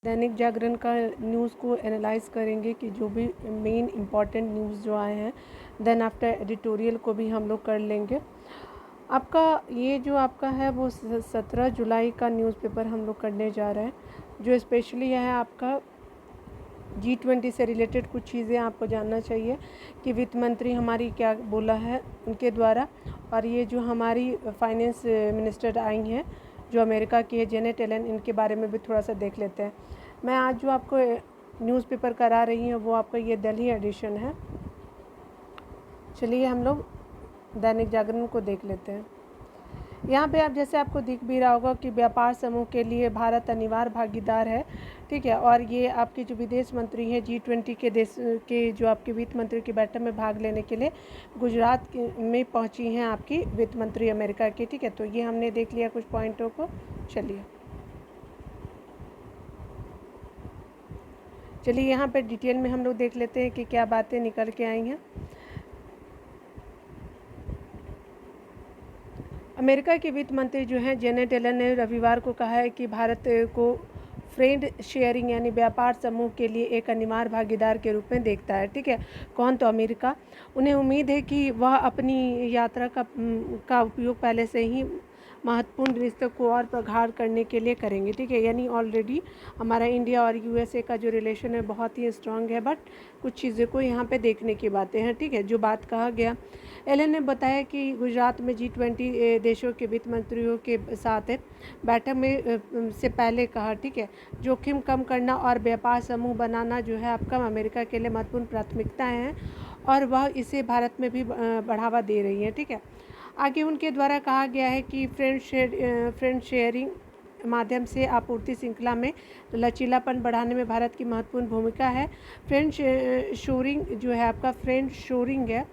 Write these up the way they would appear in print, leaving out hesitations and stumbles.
दैनिक जागरण का न्यूज़ को एनालाइज करेंगे कि जो भी मेन इम्पॉर्टेंट न्यूज़ जो आए हैं, देन आफ्टर एडिटोरियल को भी हम लोग कर लेंगे। आपका ये जो आपका है वो 17 जुलाई का न्यूज़पेपर हम लोग करने जा रहे हैं, जो स्पेशली है आपका G20 से रिलेटेड कुछ चीज़ें आपको जानना चाहिए कि वित्त मंत्री हमारी क्या बोला है उनके द्वारा। और ये जो हमारी फाइनेंस मिनिस्टर आई हैं जो अमेरिका की है, जेनेट एलन, इनके बारे में भी थोड़ा सा देख लेते हैं। मैं आज जो आपको न्यूज़पेपर करा रही हूँ वो आपका ये दिल्ली एडिशन है। चलिए हम लोग दैनिक जागरण को देख लेते हैं। यहाँ पे आप जैसे आपको दिख भी रहा होगा कि व्यापार समूह के लिए भारत अनिवार्य भागीदार है, ठीक है। और ये आपके जो विदेश मंत्री हैं G20 के देश के जो आपके वित्त मंत्री की बैठक में भाग लेने के लिए गुजरात में पहुँची हैं आपकी वित्त मंत्री अमेरिका की, ठीक है। तो ये हमने देख लिया कुछ पॉइंटों को। चलिए यहाँ पे डिटेल में हम लोग देख लेते हैं कि क्या बातें निकल के आई हैं। अमेरिका के वित्त मंत्री जो हैं जेनेट एलन ने रविवार को कहा है कि भारत को फ्रेंड शेयरिंग यानी व्यापार समूह के लिए एक अनिवार्य भागीदार के रूप में देखता है, ठीक है। कौन? तो अमेरिका। उन्हें उम्मीद है कि वह अपनी यात्रा का उपयोग पहले से ही महत्वपूर्ण रिश्तों को और प्रगाढ़ करने के लिए करेंगे, ठीक है। यानी ऑलरेडी हमारा इंडिया और USA का जो रिलेशन है बहुत ही स्ट्रांग है, बट कुछ चीज़ों को यहाँ पे देखने की बातें हैं, ठीक है, जो बात कहा गया। एलन ने बताया कि गुजरात में G20 देशों के वित्त मंत्रियों के साथ बैठक में से पहले कहा, ठीक है, जोखिम कम करना और व्यापार समूह बनाना जो है आपका अमेरिका के लिए महत्वपूर्ण प्राथमिकताएं हैं और वह इसे भारत में भी बढ़ावा दे रही है, ठीक है। आगे उनके द्वारा कहा गया है कि फ्रेंड शेयरिंग माध्यम से आपूर्ति श्रृंखला में लचीलापन बढ़ाने में भारत की महत्वपूर्ण भूमिका है। फ्रेंड शोरिंग जो है आपका फ्रेंड शोरिंग है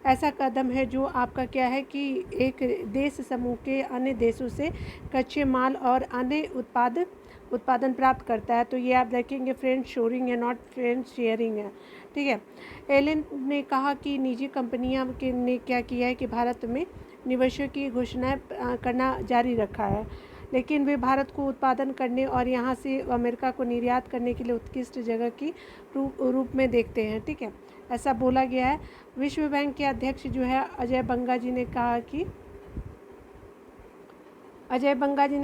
ऐसा कदम है जो आपका क्या है कि एक देश समूह के अन्य देशों से कच्चे माल और अन्य उत्पादन प्राप्त करता है। तो ये आप देखेंगे फ्रेंड शोरिंग है, नॉट फ्रेंड शेयरिंग है, ठीक है। एलन ने कहा कि निजी कंपनियां ने क्या किया है कि भारत में निवेशों की घोषणाएं करना जारी रखा है, लेकिन वे भारत को उत्पादन करने और यहाँ से अमेरिका को निर्यात करने के लिए उत्कृष्ट जगह की रूप में देखते हैं, ठीक है, ऐसा बोला गया है। विश्व बैंक के अध्यक्ष जो है अजय बंगा जी ने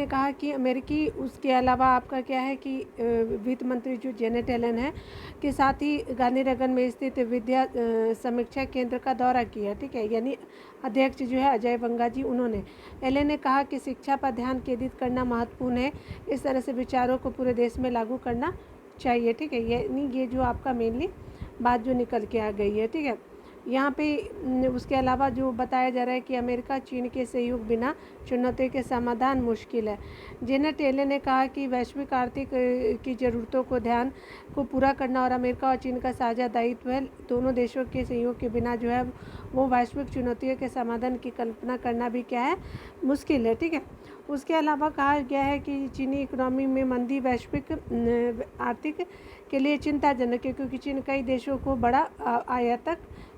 कहा कि अमेरिकी उसके अलावा आपका क्या है कि वित्त मंत्री जो जेनेट एलन है के साथ ही गांधीनगर में स्थित विद्या समीक्षा केंद्र का दौरा किया, ठीक है। यानी अध्यक्ष जो है अजय बंगा जी, उन्होंने एलन ने कहा कि शिक्षा पर ध्यान केंद्रित करना महत्वपूर्ण है, इस तरह से विचारों को पूरे देश में लागू करना चाहिए, ठीक है। यानी ये जो आपका मेनली बात जो निकल के आ गई है, ठीक है। यहाँ पे उसके अलावा जो बताया जा रहा है कि अमेरिका चीन के सहयोग बिना चुनौतियों के समाधान मुश्किल है। जेनेट एलन ने कहा कि वैश्विक आर्थिक की ज़रूरतों को पूरा करना और अमेरिका और चीन का साझा दायित्व है। दोनों देशों के सहयोग के बिना जो है वो वैश्विक चुनौतियों के समाधान की कल्पना करना भी क्या है, मुश्किल है, ठीक है। उसके अलावा कहा गया है कि चीनी इकोनॉमी में मंदी वैश्विक आर्थिक के लिए चिंताजनक है, क्योंकि चीन कई देशों को बड़ा आयातक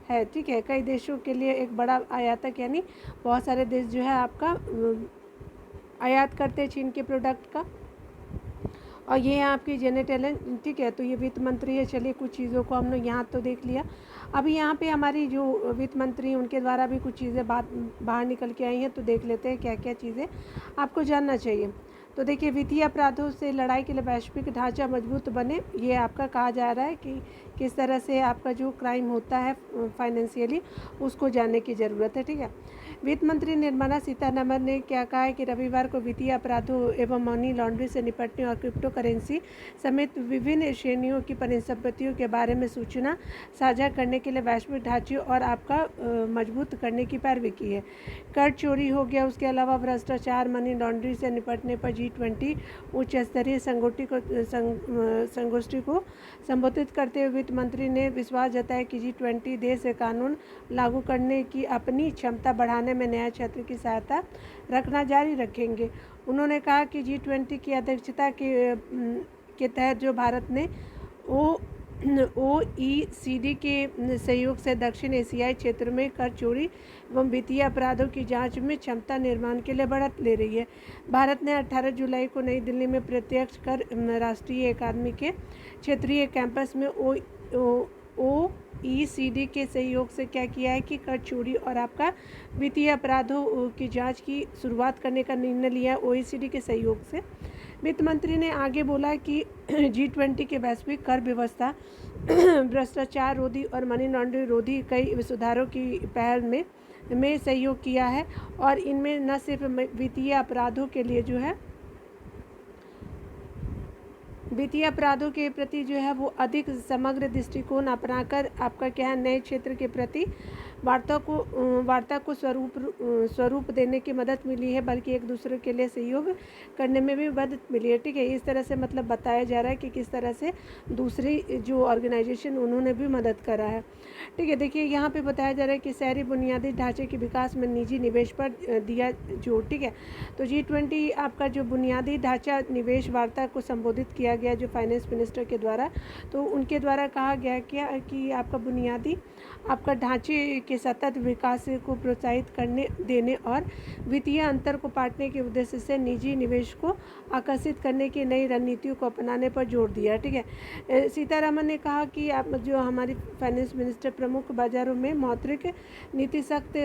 है, ठीक है। कई देशों के लिए एक बड़ा आयातक यानी बहुत सारे देश जो है आपका आयात करते हैं चीन के प्रोडक्ट का। और ये है आपकी जेनेट एलन, ठीक है। तो ये वित्त मंत्री है। चलिए कुछ चीज़ों को हमने यहाँ तो देख लिया। अभी यहाँ पे हमारी जो वित्त मंत्री उनके द्वारा भी कुछ चीज़ें बाहर निकल के आई हैं, तो देख लेते हैं क्या क्या चीज़ें आपको जानना चाहिए। तो देखिए, वित्तीय अपराधों से लड़ाई के लिए वैश्विक ढांचा मजबूत बने, ये आपका कहा जा रहा है कि किस तरह से आपका जो क्राइम होता है फाइनेंशियली उसको जानने की ज़रूरत है, ठीक है। वित्त मंत्री निर्मला सीतारमण ने क्या कहा है कि रविवार को वित्तीय अपराधों एवं मनी लॉन्ड्रिंग से निपटने और क्रिप्टो करेंसी समेत विभिन्न श्रेणियों की परिसंपत्तियों के बारे में सूचना साझा करने के लिए वैश्विक ढांचे और आपका मजबूत करने की पैरवी की है। कर चोरी हो गया, उसके अलावा भ्रष्टाचार, मनी लॉन्ड्रिंग से निपटने पर G20 उच्च स्तरीय संगोष्ठी को संबोधित करते हुए वित्त मंत्री ने विश्वास जताया कि G20 देश कानून लागू करने की अपनी क्षमता बढ़ाने में न्याय क्षेत्र की सहायता रखना जारी रखेंगे। उन्होंने कहा कि G20 की अध्यक्षता के तहत जो भारत ने वो OECD के सहयोग से दक्षिण एशियाई क्षेत्र में कर चोरी एवं वित्तीय अपराधों की जांच में क्षमता निर्माण के लिए बढ़त ले रही है। भारत ने 18 जुलाई को नई दिल्ली में प्रत्यक्ष कर राष्ट्रीय अकादमी के क्षेत्रीय कैंपस में OECD के सहयोग से क्या किया है कि कर चोरी और आपका वित्तीय अपराधों की जांच की शुरुआत करने का निर्णय लिया है OECD के सहयोग से। वित्त मंत्री ने आगे बोला कि G20 के वैश्विक कर व्यवस्था भ्रष्टाचार रोधी और मनी लॉन्ड्रिंग रोधी कई सुधारों की पहल में सहयोग किया है और इनमें न सिर्फ वित्तीय अपराधों के लिए जो है वित्तीय अपराधों के प्रति जो है वो अधिक समग्र दृष्टिकोण अपनाकर आपका क्या है नए क्षेत्र के प्रति वार्ता को स्वरूप देने की मदद मिली है, बल्कि एक दूसरे के लिए सहयोग करने में भी मदद मिली है। ठीक है, इस तरह से मतलब बताया जा रहा है कि किस तरह से दूसरी जो ऑर्गेनाइजेशन उन्होंने भी मदद करा है। ठीक है, देखिए यहाँ पे बताया जा रहा है कि शहरी बुनियादी ढांचे के विकास में निजी निवेश पर दिया जोर। ठीक है, तो G20 आपका जो बुनियादी ढांचा निवेश वार्ता को संबोधित किया गया जो फाइनेंस मिनिस्टर के द्वारा, तो उनके द्वारा कहा गया क्या कि आपका बुनियादी आपका ढांचे के सतत विकास को प्रोत्साहित करने देने और वित्तीय अंतर को पाटने के उद्देश्य से निजी निवेश को आकर्षित करने की नई रणनीतियों को अपनाने पर जोर दिया। ठीक है, सीतारमन ने कहा कि आप जो हमारी फाइनेंस मिनिस्टर प्रमुख बाजारों में मौद्रिक नीति सख्त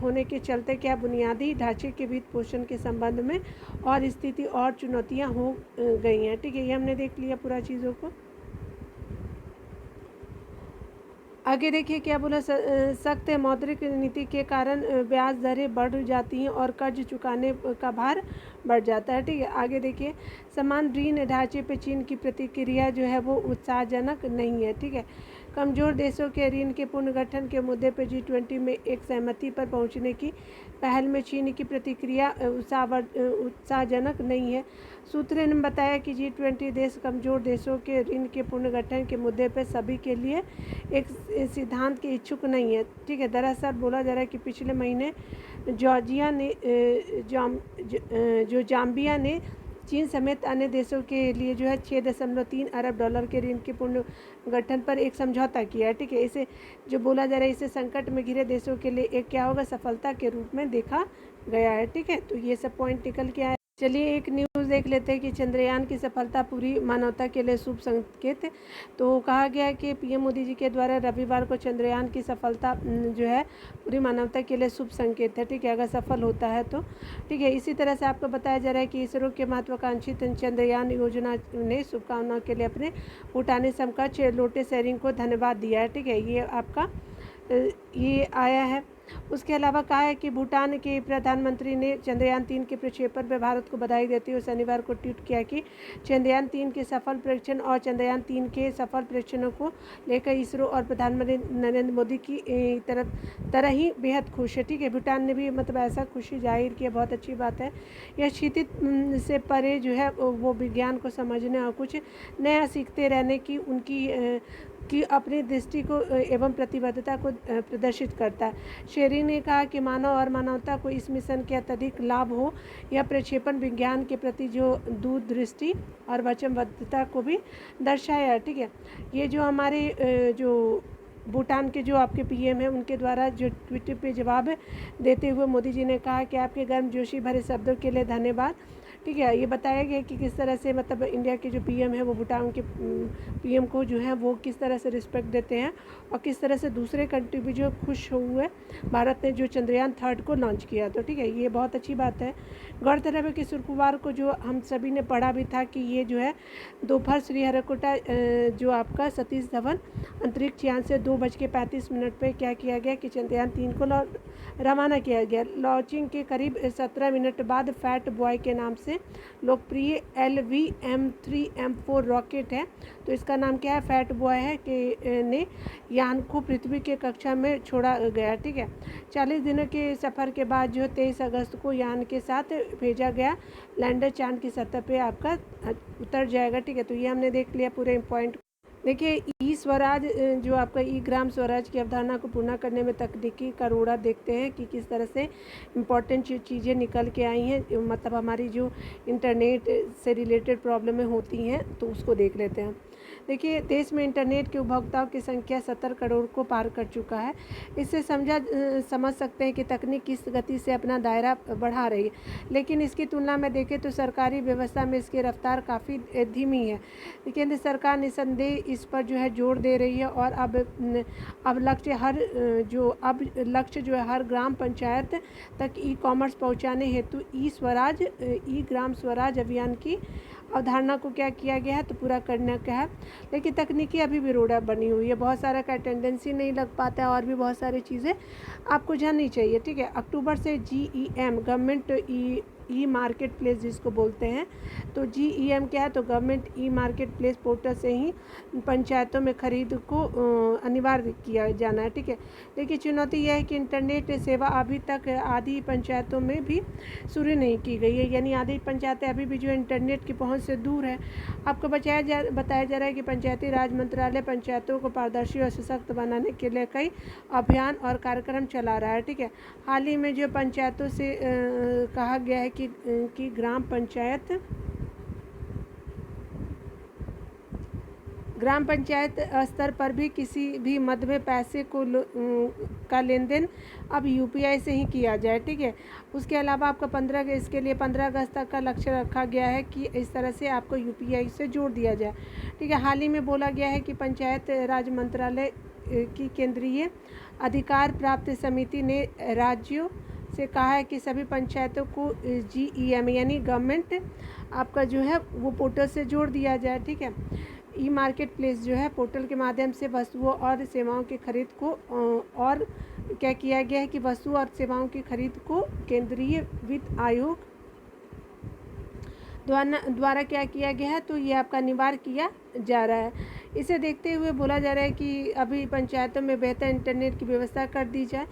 होने के चलते क्या बुनियादी ढांचे के वित्त पोषण के संबंध में और स्थिति और चुनौतियां हो गई हैं। ठीक है, ये हमने देख लिया पूरा चीज़ों को। आगे देखिए क्या बोला, सख्त मौद्रिक नीति के कारण ब्याज दरें बढ़ जाती हैं और कर्ज चुकाने का भार बढ़ जाता है। ठीक है, आगे देखिए समान ऋण ढांचे पर चीन की प्रतिक्रिया जो है वो उत्साहजनक नहीं है। ठीक है, कमज़ोर देशों के ऋण के पुनर्गठन के मुद्दे पर G20 में एक सहमति पर पहुंचने की पहल में चीन की प्रतिक्रिया उत्साहजनक नहीं है। सूत्रों ने बताया कि G20 देश कमज़ोर देशों के ऋण के पुनर्गठन के मुद्दे पर सभी के लिए एक सिद्धांत के इच्छुक नहीं है। ठीक है, दरअसल बोला जा रहा है कि पिछले महीने जॉर्जिया ने जाम्बिया ने चीन समेत अन्य देशों के लिए जो है 6.3 अरब डॉलर के ऋण के पुनर्गठन पर एक समझौता किया है। ठीक है, इसे जो बोला जा रहा है इसे संकट में घिरे देशों के लिए एक क्या होगा सफलता के रूप में देखा गया है। ठीक है, तो ये सब पॉइंट निकल के आए। चलिए एक न्यूज़ देख लेते हैं कि चंद्रयान की सफलता पूरी मानवता के लिए शुभ संकेत है। तो कहा गया है कि पीएम मोदी जी के द्वारा रविवार को चंद्रयान की सफलता जो है पूरी मानवता के लिए शुभ संकेत है। ठीक है, अगर सफल होता है तो। ठीक है, इसी तरह से आपको बताया जा रहा है कि इसरो के महत्वाकांक्षी चंद्रयान योजना ने शुभकामनाओं के लिए अपने भूटानी समकक्ष लोटे शेरिंग को धन्यवाद दिया है। ठीक है, ये आपका ये आया है। उसके अलावा कहा है कि भूटान के प्रधानमंत्री ने चंद्रयान 3 के प्रक्षेपण पर भारत को बधाई देते हुए शनिवार को ट्वीट किया कि चंद्रयान 3 के सफल परीक्षण और चंद्रयान 3 के सफल परीक्षणों को लेकर इसरो और प्रधानमंत्री नरेंद्र मोदी की तरह ही बेहद खुश है। ठीक है, भूटान ने भी मतलब ऐसा खुशी जाहिर किया, बहुत अच्छी बात है। यह क्षितिज से परे जो है वो विज्ञान को समझने और कुछ नया सीखते रहने की उनकी अपनी दृष्टि को एवं प्रतिबद्धता को प्रदर्शित करता है। शेरी ने कहा कि मानव और मानवता को इस मिशन के अत्यधिक लाभ हो। यह प्रक्षेपण विज्ञान के प्रति जो दूरदृष्टि और वचनबद्धता को भी दर्शाया। ठीक है, ये जो हमारे जो भूटान के जो आपके पीएम हैं उनके द्वारा जो ट्विटर पे जवाब देते हुए मोदी जी ने कहा कि आपके गर्मजोशी भरे शब्दों के लिए धन्यवाद। ठीक है, ये बताया गया कि किस तरह से मतलब इंडिया के जो पीएम है वो भूटान के पीएम को जो है वो किस तरह से रिस्पेक्ट देते हैं और किस तरह से दूसरे कंट्री भी जो खुश हुए भारत ने जो चंद्रयान 3 को लॉन्च किया। तो ठीक है, ये बहुत अच्छी बात है। गौरतलब है कि शुक्रवार को जो हम सभी ने पढ़ा भी था कि ये जो है दोपहर श्रीहरिकोटा जो आपका सतीश धवन अंतरिक्ष यान से 2:35 पर क्या किया गया कि चंद्रयान 3 को रवाना किया गया। लॉन्चिंग के करीब 17 मिनट बाद फैट बॉय के नाम से लोकप्रिय LVM-3M4 रॉकेट है, तो इसका नाम क्या है, फैट बॉय है कि ने यान को पृथ्वी के कक्षा में छोड़ा गया। ठीक है, 40 दिनों के सफ़र के बाद जो 23 अगस्त को यान के साथ भेजा गया लैंडर चांद की सतह पे आपका उतर जाएगा। ठीक है, तो ये हमने देख लिया पूरे पॉइंट। देखिए, ई स्वराज जो आपका ई ग्राम स्वराज की अवधारणा को पूर्ण करने में तकनीकी का रोड़ा देखते हैं कि किस तरह से इम्पोर्टेंट चीज़ें निकल के आई हैं, मतलब हमारी जो इंटरनेट से रिलेटेड प्रॉब्लमें होती हैं, तो उसको देख लेते हैं। देखिए, देश में इंटरनेट के उपभोक्ताओं की संख्या 70 करोड़ को पार कर चुका है। इससे समझ सकते हैं कि तकनीक किस गति से अपना दायरा बढ़ा रही है, लेकिन इसकी तुलना में देखें तो सरकारी व्यवस्था में इसकी रफ्तार काफ़ी धीमी है। केंद्र सरकार निसंदेह इस पर जो है जोर दे रही है, और अब लक्ष्य जो है हर ग्राम पंचायत तक ई कॉमर्स पहुंचाने हेतु ई ग्राम स्वराज अभियान की अवधारणा को क्या किया गया है, तो पूरा करने का है। लेकिन तकनीकी अभी भी रोड बनी हुई है, बहुत सारा का अटेंडेंसी नहीं लग पाता है, और भी बहुत सारी चीज़ें आपको जाननी चाहिए। ठीक है, अक्टूबर से GEM government e market place जिसको बोलते हैं, तो GEM क्या है, तो government e market place portal से ही पंचायतों में खरीद को अनिवार्य किया जाना है। ठीक है, देखिए चुनौती यह है कि इंटरनेट सेवा अभी तक आधी पंचायतों में भी शुरू नहीं की गई है, यानी आधी पंचायतें अभी भी जो इंटरनेट की पहुंच से दूर है। आपको बताया जा रहा है कि पंचायती राज मंत्रालय पंचायतों को पारदर्शी और सशक्त बनाने के लिए कई अभियान और कार्यक्रम चला रहा है। ठीक है, हाल ही में जो पंचायतों से कहा गया है कि ग्राम पंचायत स्तर पर भी किसी भी मद में पैसे का लेन देन अब UPI से ही किया जाए। ठीक है, उसके अलावा आपका इसके लिए 15 अगस्त तक का लक्ष्य रखा गया है कि इस तरह से आपको UPI से जोड़ दिया जाए। ठीक है, हाल ही में बोला गया है कि पंचायत राज मंत्रालय की केंद्रीय अधिकार प्राप्त समिति ने राज्यों से कहा है कि सभी पंचायतों को GEM यानी गवर्नमेंट आपका जो है वो पोर्टल से जोड़ दिया जाए। ठीक है, ई मार्केट प्लेस जो है पोर्टल के माध्यम से वस्तुओं और सेवाओं की खरीद को और क्या किया गया है कि वस्तु और सेवाओं की खरीद को केंद्रीय वित्त आयोग द्वारा क्या किया गया है, तो ये आपका अनिवार्य किया जा रहा है। इसे देखते हुए बोला जा रहा है कि अभी पंचायतों में बेहतर इंटरनेट की व्यवस्था कर दी जाए।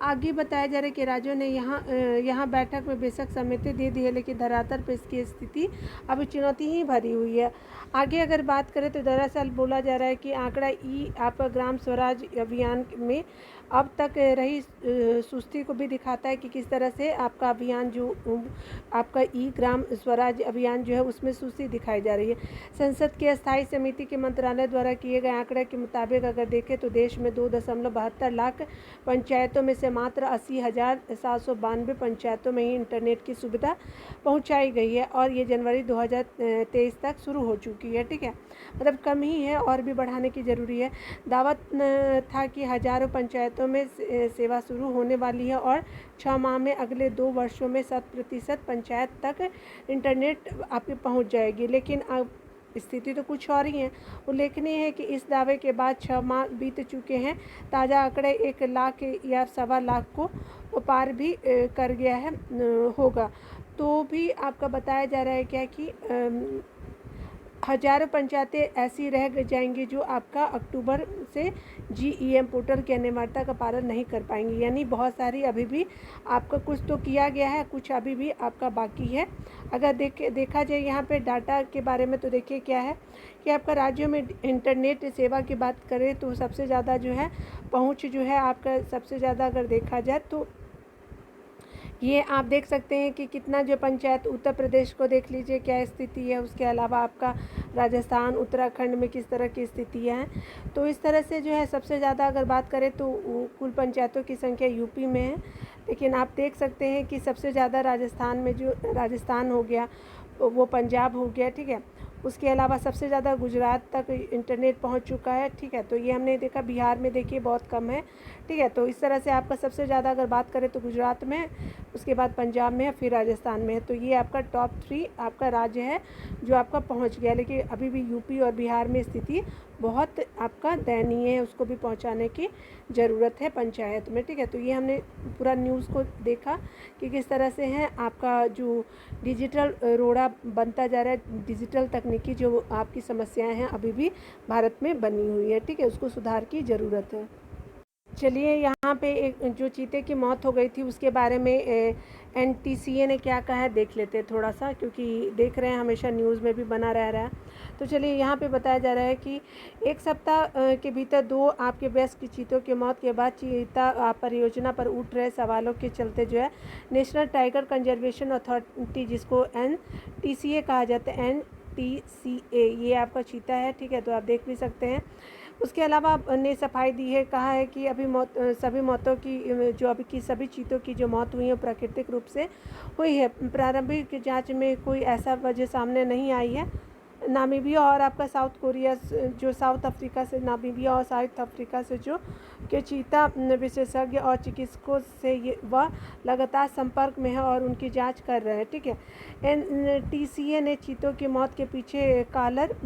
आगे बताया जा रहा है कि राज्यों ने यहाँ बैठक में बेशक सहमति दे दी है, लेकिन धरातल पर इसकी स्थिति अभी चुनौती ही भरी हुई है। आगे अगर बात करें तो दरअसल बोला जा रहा है कि आंकड़ा आपका ग्राम स्वराज अभियान में अब तक रही सुस्ती को भी दिखाता है कि किस तरह से आपका अभियान जो आपका ई ग्राम स्वराज अभियान जो है उसमें सुस्ती दिखाई जा रही है। संसद की स्थायी समिति के मंत्रालय द्वारा किए गए आंकड़े के मुताबिक अगर देखें तो देश में 2.72 लाख पंचायतों में से मात्र 80,792 पंचायतों में ही इंटरनेट की सुविधा पहुंचाई गई है, और ये जनवरी 2023 तक शुरू हो चुकी है। ठीक है, मतलब कम ही है, और भी बढ़ाने की ज़रूरी है। दावत था कि हज़ारों पंचायतों में सेवा शुरू होने वाली है, और 6 माह में अगले 2 वर्षों में 100% पंचायत तक इंटरनेट आपके पहुंच जाएगी। लेकिन अब स्थिति तो कुछ और ही है। उल्लेखनीय है कि इस दावे के बाद 6 माह बीत चुके हैं। ताज़ा आंकड़े 1 लाख या 1.25 लाख को पार भी कर गया है होगा। तो भी आपका बताया जा रहा है क्या कि हज़ारों पंचायतें ऐसी रह जाएंगी जो आपका अक्टूबर से GEM पोर्टल की अनिवार्यता का पालन नहीं कर पाएंगी, यानी बहुत सारी अभी भी आपका कुछ तो किया गया है, कुछ अभी भी आपका बाकी है। अगर देखा जाए यहाँ पे डाटा के बारे में, तो देखिए क्या है कि आपका राज्यों में इंटरनेट सेवा की बात करें तो सबसे ज़्यादा जो है पहुँच जो है आपका सबसे ज़्यादा अगर देखा जाए तो ये आप देख सकते हैं कि कितना जो पंचायत उत्तर प्रदेश को देख लीजिए क्या स्थिति है। उसके अलावा आपका राजस्थान, उत्तराखंड में किस तरह की स्थितियाँ हैं। तो इस तरह से जो है सबसे ज़्यादा अगर बात करें तो कुल पंचायतों की संख्या यूपी में है, लेकिन आप देख सकते हैं कि सबसे ज़्यादा राजस्थान हो गया, वो पंजाब हो गया। ठीक है, उसके अलावा सबसे ज़्यादा गुजरात तक इंटरनेट पहुंच चुका है। ठीक है, तो ये हमने देखा बिहार में देखिए बहुत कम है। ठीक है, तो इस तरह से आपका सबसे ज़्यादा अगर बात करें तो गुजरात में, उसके बाद पंजाब में है, फिर राजस्थान में है। तो ये आपका टॉप 3 आपका राज्य है जो आपका पहुंच गया, लेकिन अभी भी यूपी और बिहार में स्थिति बहुत आपका दयनीय है, उसको भी पहुंचाने की ज़रूरत है पंचायत में। ठीक है, तो ये हमने पूरा न्यूज़ को देखा कि किस तरह से है आपका जो डिजिटल रोड़ा बनता जा रहा है, डिजिटल तकनीकी जो आपकी समस्याएं हैं अभी भी भारत में बनी हुई है। ठीक है, उसको सुधार की ज़रूरत है। चलिए यहाँ पे एक जो चीते की मौत हो गई थी उसके बारे में एनटीसीए ने क्या कहा है देख लेते हैं थोड़ा सा, क्योंकि देख रहे हैं हमेशा न्यूज़ में भी बना रह रहा है। तो चलिए यहाँ पे बताया जा रहा है कि एक सप्ताह के भीतर 2 आपके वयस्क चीतों की मौत के बाद चीता परियोजना पर उठ रहे सवालों के चलते जो है नेशनल टाइगर कंजर्वेशन अथॉरिटी, जिसको एनटीसीए कहा जाता है, एनटीसीए, ये आपका चीता है, ठीक है, तो आप देख भी सकते हैं। उसके अलावा ने सफाई दी है, कहा है कि अभी सभी मौतों की जो अभी की सभी चीतों की जो मौत हुई है प्राकृतिक रूप से हुई है। प्रारंभिक जांच में कोई ऐसा वजह सामने नहीं आई है। नामीबिया और आपका साउथ कोरिया जो साउथ अफ्रीका से, नामीबिया और साउथ अफ्रीका से जो के चीता विशेषज्ञ और चिकित्सकों से ये वह लगातार संपर्क में है और उनकी जांच कर रहे हैं, ठीक है। एनटीसीए ने चीतों की मौत के पीछे कॉलर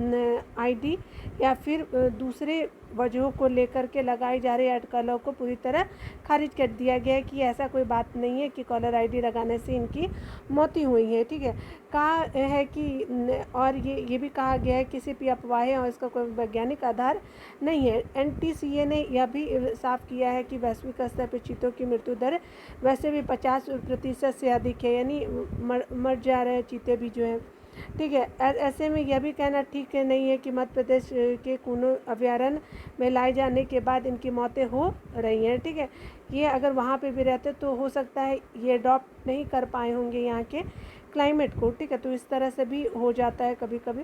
आईडी या फिर दूसरे वजहों को लेकर के लगाई जा रही अटकलों को पूरी तरह खारिज कर दिया गया है कि ऐसा कोई बात नहीं है कि कॉलर आईडी लगाने से इनकी मौतें हुई है, ठीक है। कहा है कि और ये भी कहा गया है किसी भी अफवाहें और इसका कोई वैज्ञानिक आधार नहीं है। एनटीसीए ने यह भी साफ किया है कि वैश्विक स्तर पर चीतों की मृत्यु दर वैसे भी 50% से अधिक है, यानी मर जा रहे चीते भी जो है, ठीक है। ऐसे में यह भी कहना ठीक नहीं है कि मध्य प्रदेश के कूनो अभयारण्य में लाए जाने के बाद इनकी मौतें हो रही हैं, ठीक है। ये अगर वहाँ पे भी रहते तो हो सकता है ये अडॉप्ट नहीं कर पाए होंगे यहाँ के क्लाइमेट को, ठीक है, तो इस तरह से भी हो जाता है कभी कभी।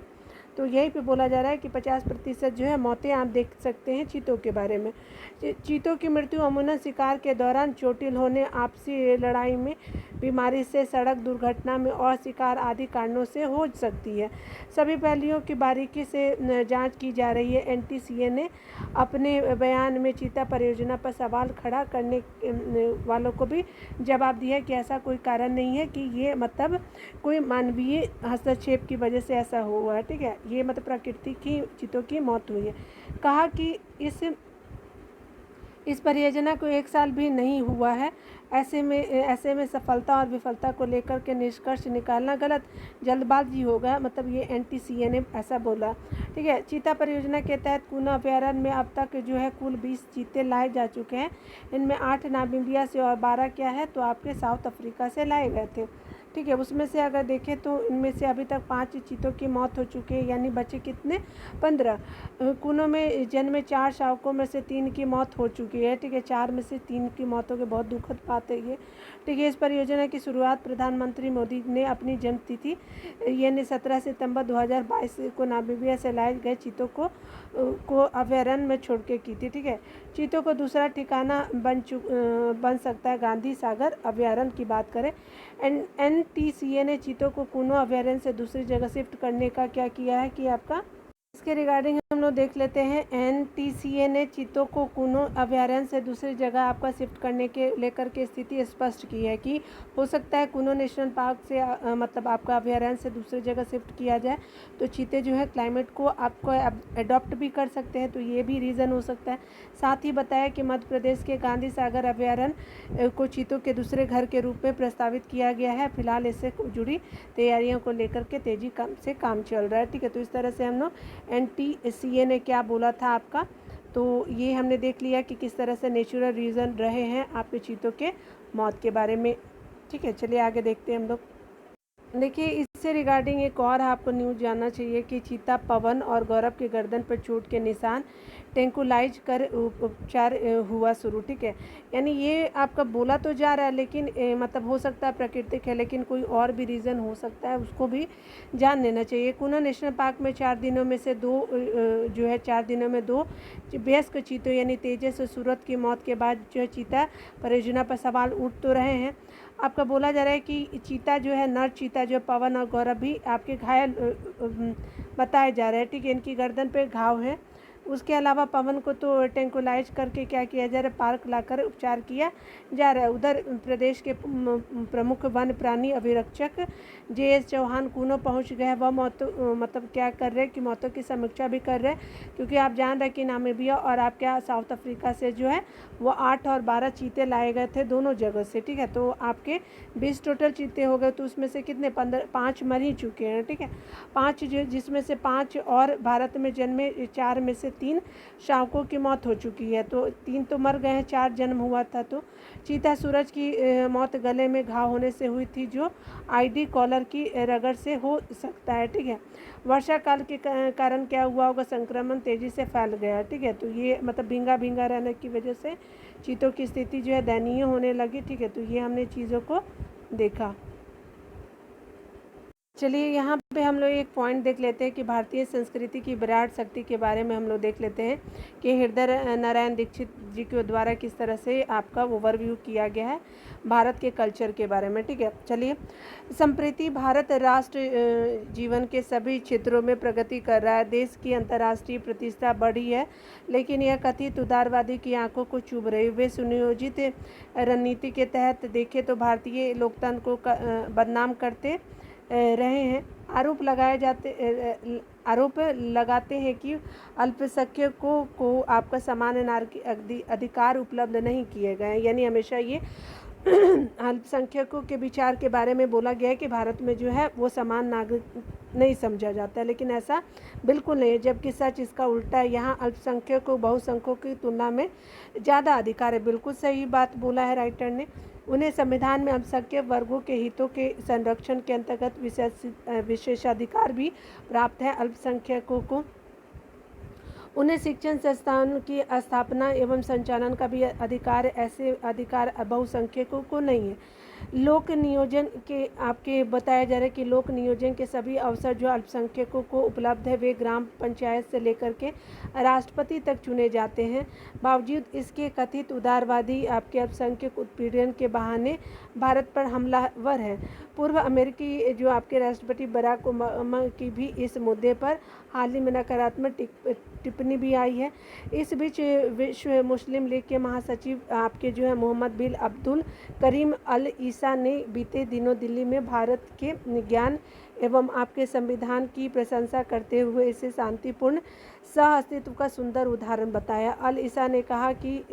तो यही पे बोला जा रहा है कि 50% जो है मौतें आप देख सकते हैं चीतों के बारे में। चीतों की मृत्यु अमूमन शिकार के दौरान चोटिल होने, आपसी लड़ाई में, बीमारी से, सड़क दुर्घटना में और शिकार आदि कारणों से हो सकती है। सभी पहलुओं की बारीकी से जांच की जा रही है। एनटीसीए ने अपने बयान में चीता परियोजना पर सवाल खड़ा करने वालों को भी जवाब दिया कि ऐसा कोई कारण नहीं है कि ये मतलब कोई मानवीय हस्तक्षेप की वजह से ऐसा हुआ है, ठीक है। ये मतलब प्रकृति की चीतों की मौत हुई है। कहा कि इस परियोजना को 1 साल भी नहीं हुआ है। ऐसे में सफलता और विफलता को लेकर के निष्कर्ष निकालना गलत जल्दबाजी होगा, मतलब ये एनटीसीए ने ऐसा बोला, ठीक है। चीता परियोजना के तहत कूनो अभयारण्य में अब तक जो है कुल 20 चीते लाए जा चुके हैं। इनमें 8 नामीबिया से और 12 क्या है तो आपके साउथ अफ्रीका से लाए गए थे, ठीक है। उसमें से अगर देखें तो इनमें से अभी तक 5 चीतों की मौत हो चुकी है, यानी बचे कितने 15। कूनो में जन्मे 4 शावकों में से 3 की मौत हो चुकी है, ठीक है। 4 में से 3 की मौत हो गई, बहुत दुखद बात है ये, ठीक है। इस परियोजना की शुरुआत प्रधानमंत्री मोदी ने अपनी जन्मतिथि यानी 17 सितंबर 2022 को नामीबिया से लाए गए चीतों को अभयारण्य में छोड़ के की थी, ठीक है। चीतों को दूसरा ठिकाना बन सकता है गांधी सागर अभयारण्य की बात करें। एनटीसीए ने चीतों को कूनो अभयारण्य से दूसरी जगह शिफ्ट करने का क्या किया है कि आपका इसके रिगार्डिंग हम लोग देख लेते हैं। एनटीसीए ने चीतों को कूनो अभयारण्य से दूसरी जगह आपका शिफ्ट करने के लेकर के स्थिति स्पष्ट की है कि हो सकता है कूनो नेशनल पार्क से मतलब आपका अभयारण्य से दूसरी जगह शिफ्ट किया जाए तो चीते जो है क्लाइमेट को आपको अडॉप्ट भी कर सकते हैं, तो ये भी रीज़न हो सकता है। साथ ही बताया कि मध्य प्रदेश के गांधी सागर अभयारण्य को चीतों के दूसरे घर के रूप में प्रस्तावित किया गया है। फिलहाल इससे जुड़ी तैयारियों को लेकर के तेजी से काम चल रहा है, ठीक है। तो इस तरह से हम लोग एनटीसीए ने क्या बोला था आपका, तो ये हमने देख लिया कि किस तरह से नेचुरल रीज़न रहे हैं आपके चीतों के मौत के बारे में, ठीक है। चलिए आगे देखते हैं हम लोग। देखिए इससे रिगार्डिंग एक और आपको न्यूज़ जानना चाहिए कि चीता पवन और गौरव के गर्दन पर चोट के निशान टेंकुलाइज कर उपचार हुआ शुरू, ठीक है। यानी ये आपका बोला तो जा रहा है लेकिन मतलब हो सकता है प्राकृतिक है, लेकिन कोई और भी रीज़न हो सकता है, उसको भी जान लेना चाहिए। कूनो नेशनल पार्क में 4 दिनों में से 2 जो है 4 दिनों में 2 वयस्क चीतों यानी तेजस और सूरत की मौत के बाद जो है चीता परियोजना पर सवाल उठ तो रहे हैं। आपका बोला जा रहा है कि चीता जो है नर चीता जो पवन और गौरव भी आपके घायल बताए जा रहे हैं, ठीक है। इनकी गर्दन पे घाव है। उसके अलावा पवन को तो टेंकुलाइज करके क्या किया जा रहा है, पार्क लाकर उपचार किया जा रहा है। उधर प्रदेश के प्रमुख वन प्राणी अभिरक्षक JS चौहान कूनो पहुंच गए। वह मौतों मतलब क्या कर रहे हैं कि मौतों की समीक्षा भी कर रहे हैं, क्योंकि आप जान रहे हैं कि नामीबिया और आपके साउथ अफ्रीका से जो है वो 8 और 12 चीते लाए गए थे दोनों जगह से, ठीक है। तो आपके 20 टोटल चीते हो गए, तो उसमें से कितने 5 मर ही चुके हैं, ठीक है। 5 जिसमें से 5 और भारत में जन्मे, 4 में से 3 शावकों की मौत हो चुकी है। तो 3 तो मर गए हैं, 4 जन्म हुआ था। तो चीता सूरज की मौत गले में घाव होने से हुई थी, जो आईडी कॉलर की रगड़ से हो सकता है। ठीक है, वर्षा काल के कारण क्या हुआ होगा, संक्रमण तेजी से फैल गया। ठीक है, तो ये मतलब भींगा भींगा रहने की वजह से चीतों की स्थिति जो है दयनीय होने लगी। ठीक है, तो ये हमने चीज़ों को देखा। चलिए यहाँ पे हम लोग एक पॉइंट देख लेते हैं कि भारतीय संस्कृति की विराट शक्ति के बारे में हम लोग देख लेते हैं कि हृदय नारायण दीक्षित जी के द्वारा किस तरह से आपका ओवरव्यू किया गया है भारत के कल्चर के बारे में। ठीक है, चलिए। संप्रति भारत राष्ट्र जीवन के सभी क्षेत्रों में प्रगति कर रहा है। देश की अंतर्राष्ट्रीय प्रतिष्ठा बढ़ी है, लेकिन यह कथित उदारवादी की आंखों को चुभ रही। वे सुनियोजित रणनीति के तहत देखें तो भारतीय लोकतंत्र को बदनाम करते रहे हैं। आरोप लगाते हैं कि अल्पसंख्यकों को आपका समान नागरिक अधिकार उपलब्ध नहीं किए गए हैं। यानी हमेशा ये अल्पसंख्यकों के विचार के बारे में बोला गया है कि भारत में जो है वो समान नागरिक नहीं समझा जाता है, लेकिन ऐसा बिल्कुल नहीं है, जबकि सच इसका उल्टा है। यहाँ अल्पसंख्यकों बहुसंख्यकों की तुलना में ज़्यादा अधिकार है। बिल्कुल सही बात बोला है राइटर ने। उन्हें संविधान में अल्पसंख्यक वर्गों के हितों के संरक्षण के अंतर्गत विशेषाधिकार भी प्राप्त है। अल्पसंख्यकों को उन्हें शिक्षण संस्थानों की स्थापना एवं संचालन का भी अधिकार, ऐसे अधिकार बहुसंख्यकों को नहीं है। लोक नियोजन के आपके बताया जा रहा है कि लोक नियोजन के सभी अवसर जो अल्पसंख्यकों को उपलब्ध है, वे ग्राम पंचायत से लेकर के राष्ट्रपति तक चुने जाते हैं। बावजूद इसके कथित उदारवादी आपके अल्पसंख्यक उत्पीड़न के बहाने भारत पर हमलावर है। पूर्व अमेरिकी जो आपके राष्ट्रपति बराक ओबामा की भी इस मुद्दे पर हाल ही में नकारात्मक टिप्पणी भी आई है। इस बीच विश्व मुस्लिम लीग के महासचिव आपके जो है मोहम्मद बिन अब्दुल करीम अल ईसा ने बीते दिनों दिल्ली में भारत के ज्ञान एवं आपके संविधान की प्रशंसा करते हुए इसे शांतिपूर्ण सह अस्तित्व का सुंदर उदाहरण बताया। अल ईसा ने कहा कि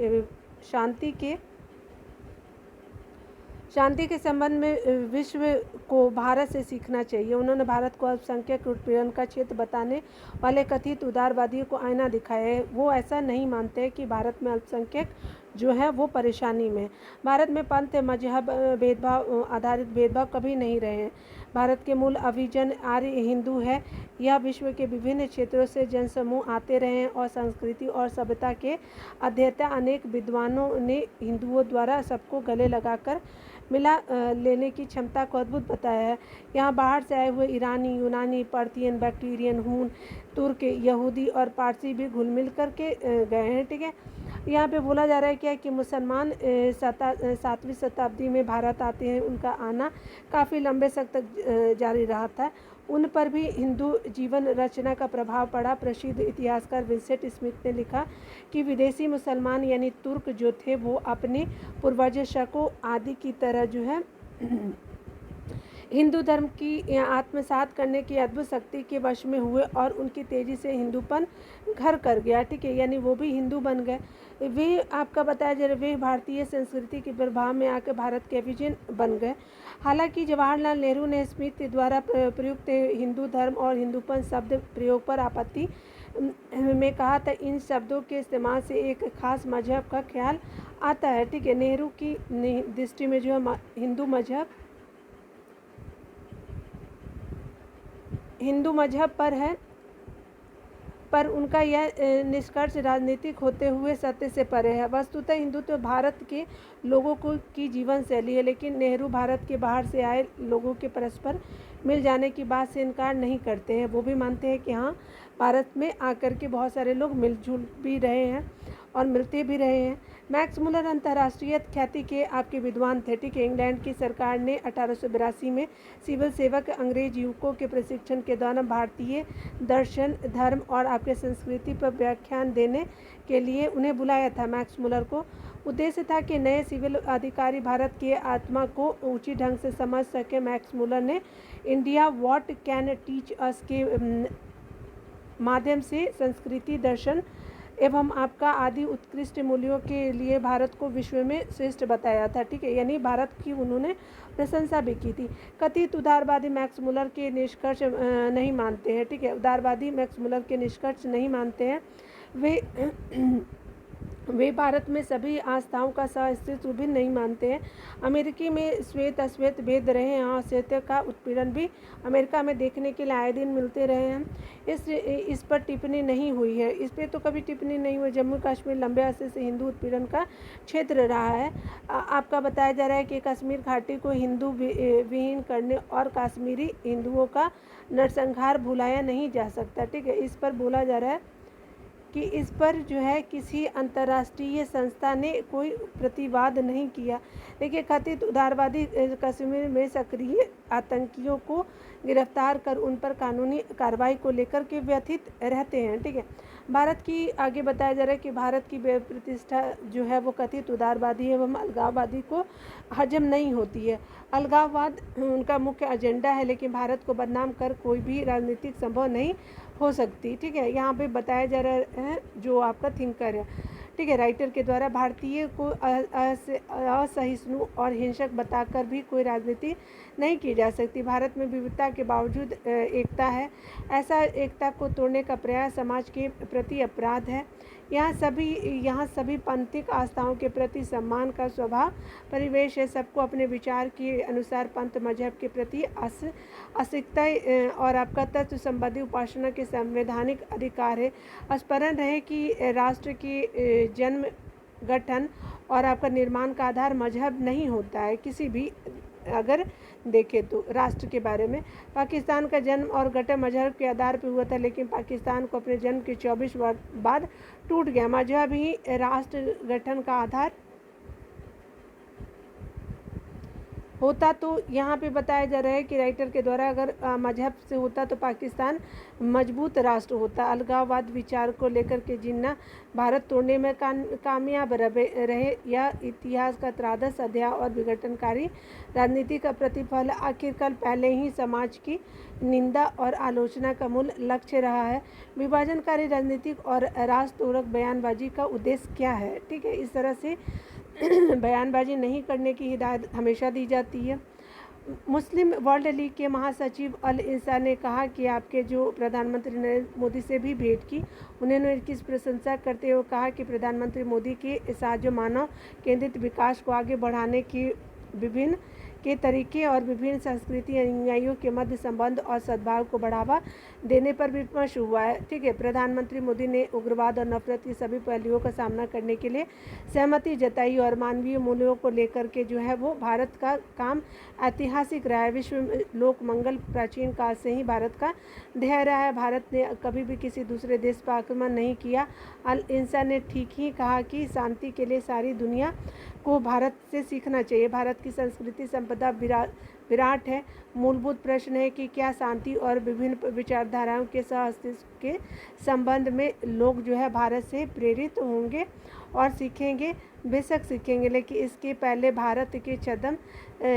शांति के संबंध में विश्व को भारत से सीखना चाहिए। उन्होंने भारत को अल्पसंख्यक उत्पीड़न का क्षेत्र बताने वाले कथित उदारवादियों को आईना दिखाया है। वो ऐसा नहीं मानते कि भारत में अल्पसंख्यक जो है वो परेशानी में। भारत में पंथ मजहब भेदभाव आधारित भेदभाव कभी नहीं रहे हैं। भारत के मूल अभिजन आर्य हिंदू है। यह विश्व के विभिन्न क्षेत्रों से जनसमूह आते रहे हैं और संस्कृति और सभ्यता के अध्येता अनेक विद्वानों ने हिंदुओं द्वारा सबको गले लगाकर मिला लेने की क्षमता को अद्भुत बताया है। यहाँ बाहर से आए हुए ईरानी, यूनानी, पर्शियन, बैक्टीरियन, हून, तुर्क, यहूदी और पारसी भी घुल मिल करके गए हैं। ठीक है, यहाँ पे बोला जा रहा है क्या कि मुसलमान 7वीं शताब्दी में भारत आते हैं। उनका आना काफ़ी लंबे समय तक जारी रहा था। उन पर भी हिंदू जीवन रचना का प्रभाव पड़ा। प्रसिद्ध इतिहासकार विंसेंट स्मिथ ने लिखा कि विदेशी मुसलमान यानी तुर्क जो थे वो अपने पूर्वज शको आदि की तरह जो है हिंदू धर्म की आत्मसात करने की अद्भुत शक्ति के वश में हुए और उनकी तेज़ी से हिंदूपन घर कर गया। ठीक है, यानी वो भी हिंदू बन गए। वे आपका बताया जा रहा है वे भारतीय संस्कृति के प्रभाव में आकर भारत के अभिजन बन गए। हालांकि जवाहरलाल नेहरू ने स्मिथ द्वारा प्रयुक्त हिंदू धर्म और हिंदूपन शब्द प्रयोग पर आपत्ति में कहा था, इन शब्दों के इस्तेमाल से एक खास मजहब का ख्याल आता है। ठीक है, नेहरू की दृष्टि में जो है हिंदू मजहब पर है, पर उनका यह निष्कर्ष राजनीतिक होते हुए सत्य से परे है। वस्तुतः हिंदुत्व भारत के लोगों की जीवन शैली है, लेकिन नेहरू भारत के बाहर से आए लोगों के परस्पर मिल जाने की बात से इनकार नहीं करते हैं। वो भी मानते हैं कि हाँ, भारत में आकर के बहुत सारे लोग मिलजुल भी रहे हैं और मिलते भी रहे हैं। मैक्स मुलर अंतर्राष्ट्रीय ख्याति के आपके विद्वान थे। ठीक है, इंग्लैंड की सरकार ने 1882 में सिविल सेवक अंग्रेज युवकों के प्रशिक्षण के दौरान भारतीय दर्शन, धर्म और आपके संस्कृति पर व्याख्यान देने के लिए उन्हें बुलाया था। मैक्स मुलर को उद्देश्य था कि नए सिविल अधिकारी भारत की आत्मा को उचित ढंग से समझ सके। मैक्स मुलर ने India what can teach us के माध्यम से संस्कृति, दर्शन एवं आपका आदि उत्कृष्ट मूल्यों के लिए भारत को विश्व में श्रेष्ठ बताया था। ठीक है, यानी भारत की उन्होंने प्रशंसा भी की थी। कथित उदारवादी मैक्स मुलर के निष्कर्ष नहीं मानते हैं। ठीक है, उदारवादी मैक्स मुलर के निष्कर्ष नहीं मानते हैं। वे वे भारत में सभी आस्थाओं का सह-अस्तित्व भी नहीं मानते हैं। अमेरिकी में श्वेत अश्वेत भेद रहे हैं और सत्य का उत्पीड़न भी अमेरिका में देखने के लिए आए दिन मिलते रहे हैं। इस पर टिप्पणी नहीं हुई है, इस पर तो कभी टिप्पणी नहीं हुई। जम्मू कश्मीर लंबे अरसे से हिंदू उत्पीड़न का क्षेत्र रहा है। आपका बताया जा रहा है कि कश्मीर घाटी को हिंदू विहीन करने और कश्मीरी हिंदुओं का नरसंहार भुलाया नहीं जा सकता। ठीक है, इस पर बोला जा रहा है कि इस पर जो है किसी अंतर्राष्ट्रीय संस्था ने कोई प्रतिवाद नहीं किया। देखिए, कथित उदारवादी कश्मीर में सक्रिय आतंकियों को गिरफ्तार कर उन पर कानूनी कार्रवाई को लेकर के व्यथित रहते हैं। ठीक है, भारत की आगे बताया जा रहा है कि भारत की प्रतिष्ठा जो है वो कथित उदारवादी एवं अलगाववादी को हजम नहीं होती है। अलगाववाद उनका मुख्य एजेंडा है, लेकिन भारत को बदनाम कर कोई भी राजनीतिक संभव नहीं हो सकती। ठीक है, यहाँ पे बताया जा रहा है जो आपका थिंकर है, ठीक है, राइटर के द्वारा भारतीय को असहिष्णु और हिंसक बताकर भी कोई राजनीति नहीं की जा सकती। भारत में विविधता के बावजूद एकता है। ऐसा एकता को तोड़ने का प्रयास समाज के प्रति अपराध है। यहाँ सभी पंथिक आस्थाओं के प्रति सम्मान का स्वभाव परिवेश है। सबको अपने विचार के अनुसार पंथ मजहब के प्रति आस्तिकता और आपका तत्व संबंधी उपासना के संवैधानिक अधिकार है। स्मरण रहे कि राष्ट्र की जन्म गठन और आपका निर्माण का आधार मजहब नहीं होता है। किसी भी अगर देखें तो राष्ट्र के बारे में, पाकिस्तान का जन्म और गठन मजहब के आधार पर हुआ था, लेकिन पाकिस्तान को अपने जन्म के 24 वर्ष बाद टूट गया। मजहब ही राष्ट्र गठन का आधार होता तो यहाँ पे बताया जा रहा है कि राइटर के द्वारा अगर मजहब से होता तो पाकिस्तान मजबूत राष्ट्र होता। अलगाववाद विचार को लेकर के जिन्ना भारत तोड़ने में कामयाब रहे या इतिहास का त्रादस अध्याय और विघटनकारी राजनीति का प्रतिफल आखिरकार पहले ही समाज की निंदा और आलोचना का मूल लक्ष्य रहा है। विभाजनकारी राजनीतिक और राष्ट्र तोड़क बयानबाजी का उद्देश्य क्या है? ठीक है, इस तरह से बयानबाजी नहीं करने की हिदायत हमेशा दी जाती है। मुस्लिम वर्ल्ड लीग के महासचिव अल इंसा ने कहा कि आपके जो प्रधानमंत्री नरेंद्र मोदी से भी भेंट की, उन्होंने इनकी प्रशंसा करते हुए कहा कि प्रधानमंत्री मोदी के साथ जो मानव केंद्रित विकास को आगे बढ़ाने की विभिन्न के तरीके और विभिन्न संस्कृति अनुयायियों के मध्य संबंध और सद्भाव को बढ़ावा देने पर विमर्श हुआ है। ठीक है, प्रधानमंत्री मोदी ने उग्रवाद और नफरत के सभी पहलुओं का सामना करने के लिए सहमति जताई और मानवीय मूल्यों को लेकर के जो है वो भारत का काम ऐतिहासिक रहा है। विश्व में लोक मंगल प्राचीन काल से ही भारत का ध्येय रहा है। भारत ने कभी भी किसी दूसरे देश पर आक्रमण नहीं किया। अल इंसा ने ठीक ही कहा कि शांति के लिए सारी दुनिया को भारत से सीखना चाहिए। भारत की संस्कृति संपदा विराट है। मूलभूत प्रश्न है कि क्या शांति और विभिन्न विचारधाराओं के सहअस्तित्व के संबंध में लोग जो है भारत से प्रेरित होंगे और सीखेंगे। बेशक सीखेंगे, लेकिन इसके पहले भारत के छद्म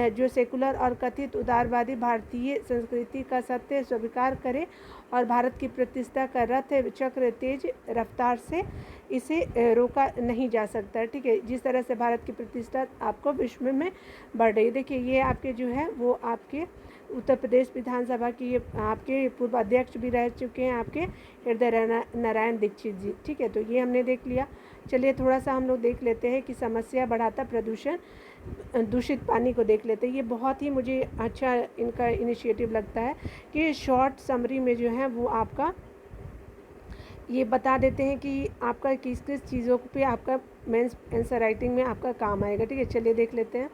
जो सेकुलर और कथित उदारवादी भारतीय संस्कृति का सत्य स्वीकार करें और भारत की प्रतिष्ठा का रथ चक्र तेज रफ्तार से इसे रोका नहीं जा सकता। ठीक है, जिस तरह से भारत की प्रतिष्ठा आपको विश्व में बढ़ रही है। देखिए, ये आपके जो है वो आपके उत्तर प्रदेश विधानसभा की ये आपके पूर्व अध्यक्ष भी रह चुके हैं, आपके हृदय नारायण दीक्षित जी। ठीक है, तो ये हमने देख लिया। चलिए थोड़ा सा हम लोग देख लेते हैं कि समस्या बढ़ाता प्रदूषण, दूषित पानी को देख लेते हैं। ये बहुत ही मुझे अच्छा इनका इनिशिएटिव लगता है कि शॉर्ट समरी में जो है वो आपका ये बता देते हैं कि आपका किस किस चीज़ों पे आपका मेंस आंसर राइटिंग में आपका काम आएगा। ठीक है, चलिए देख लेते हैं।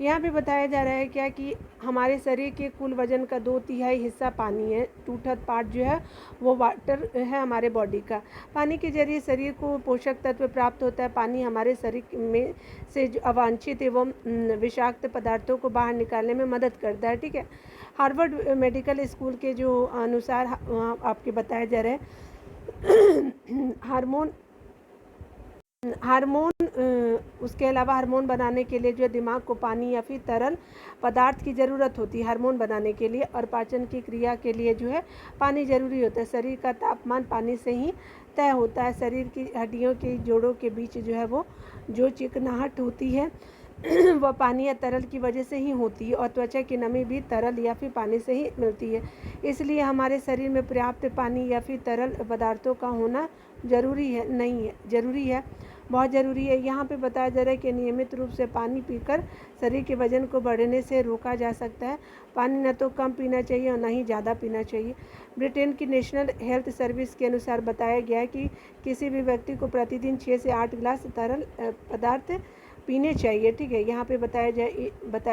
यहाँ पे बताया जा रहा है क्या कि हमारे शरीर के कुल वजन का 2/3 हिस्सा पानी है। 2/3 पार्ट जो है वो वाटर है हमारे बॉडी का। पानी के जरिए शरीर को पोषक तत्व प्राप्त होता है। पानी हमारे शरीर में से जो अवांछित एवं विषाक्त पदार्थों को बाहर निकालने में मदद करता है। ठीक है, हार्वर्ड मेडिकल स्कूल के जो अनुसार आपके बताया जा रहा है हार्मोन उसके अलावा हार्मोन बनाने के लिए जो दिमाग को पानी या फिर तरल पदार्थ की ज़रूरत होती है हार्मोन बनाने के लिए, और पाचन की क्रिया के लिए जो है पानी ज़रूरी होता है। शरीर का तापमान पानी से ही तय होता है। शरीर की हड्डियों के जोड़ों के बीच जो है वो जो चिकनाहट होती है वह पानी या तरल की वजह से ही होती है और त्वचा की नमी भी तरल या फिर पानी से ही मिलती है। इसलिए हमारे शरीर में पर्याप्त पानी या फिर तरल पदार्थों का होना ज़रूरी है, बहुत ज़रूरी है। यहाँ पे बताया जा रहा है कि नियमित रूप से पानी पीकर शरीर के वजन को बढ़ने से रोका जा सकता है। पानी न तो कम पीना चाहिए और न ही ज़्यादा पीना चाहिए। ब्रिटेन की नेशनल हेल्थ सर्विस के अनुसार बताया गया है कि किसी भी व्यक्ति को प्रतिदिन 6 से 8 गिलास तरल पदार्थ पीने चाहिए। ठीक है, यहाँ पे बताया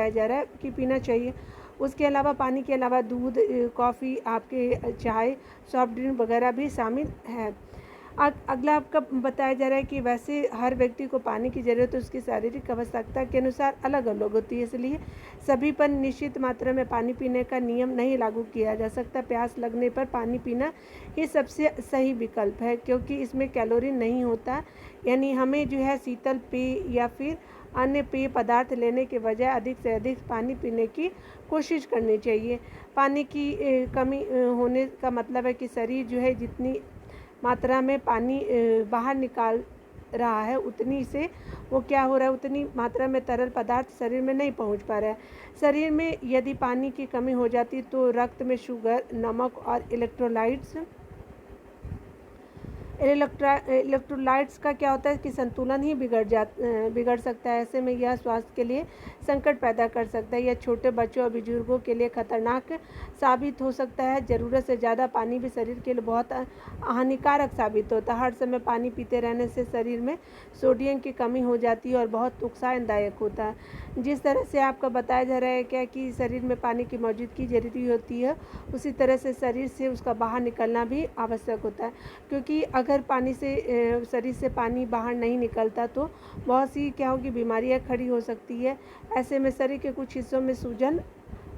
जा रहा है कि पीना चाहिए। उसके अलावा पानी के अलावा दूध, कॉफ़ी, आपके चाय, सॉफ्ट ड्रिंक वगैरह भी शामिल है। अगला आपका बताया जा रहा है कि वैसे हर व्यक्ति को पानी की ज़रूरत उसकी शारीरिक आवश्यकता के अनुसार अलग अलग होती है, इसलिए सभी पर निश्चित मात्रा में पानी पीने का नियम नहीं लागू किया जा सकता। प्यास लगने पर पानी पीना ये सबसे सही विकल्प है, क्योंकि इसमें कैलोरी नहीं होता। यानी हमें जो है शीतल पेय या फिर अन्य पेय पदार्थ लेने के बजाय अधिक से अधिक पानी पीने की कोशिश करनी चाहिए। पानी की कमी होने का मतलब है कि शरीर जो है जितनी मात्रा में पानी बाहर निकाल रहा है, उतनी से वो क्या हो रहा है, उतनी मात्रा में तरल पदार्थ शरीर में नहीं पहुंच पा रहा है। शरीर में यदि पानी की कमी हो जाती तो रक्त में शुगर, नमक और इलेक्ट्रोलाइट्स का क्या होता है कि संतुलन ही बिगड़ सकता है। ऐसे में यह स्वास्थ्य के लिए संकट पैदा कर सकता है। यह छोटे बच्चों और बुजुर्गों के लिए खतरनाक साबित हो सकता है। ज़रूरत से ज़्यादा पानी भी शरीर के लिए बहुत हानिकारक साबित होता है। हर समय पानी पीते रहने से शरीर में सोडियम की कमी हो जाती है और बहुत नुकसानदायक होता है। जिस तरह से आपका बताया जा रहा है क्या कि शरीर में पानी की मौजूदगी जरूरी होती है, उसी तरह से शरीर से उसका बाहर निकलना भी आवश्यक होता है। क्योंकि अगर शरीर से पानी बाहर नहीं निकलता तो बहुत सी क्या होगी, बीमारियां खड़ी हो सकती है। ऐसे में शरीर के कुछ हिस्सों में सूजन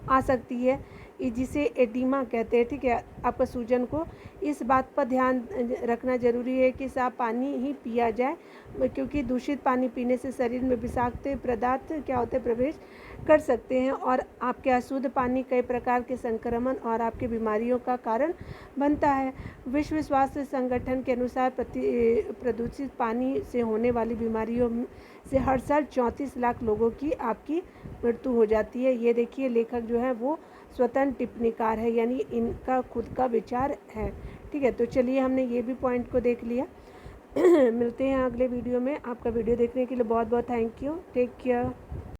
आ सकती है, जिसे एडिमा कहते हैं। ठीक है, आपका सूजन को इस बात पर ध्यान रखना जरूरी है कि साफ पानी ही पिया जाए, क्योंकि दूषित पानी पीने से शरीर में विषाक्त पदार्थ क्या होते हैं, प्रवेश कर सकते हैं और आपके अशुद्ध पानी कई प्रकार के संक्रमण और आपकी बीमारियों का कारण बनता है। विश्व स्वास्थ्य संगठन के अनुसार प्रदूषित पानी से होने वाली बीमारियों से हर साल 34 लाख लोगों की आपकी मृत्यु हो जाती है। ये देखिए, लेखक जो है वो स्वतंत्र टिप्पणीकार है, यानी इनका खुद का विचार है। ठीक है, तो चलिए हमने ये भी पॉइंट को देख लिया। मिलते हैं अगले वीडियो में। आपका वीडियो देखने के लिए बहुत बहुत थैंक यू। Take care.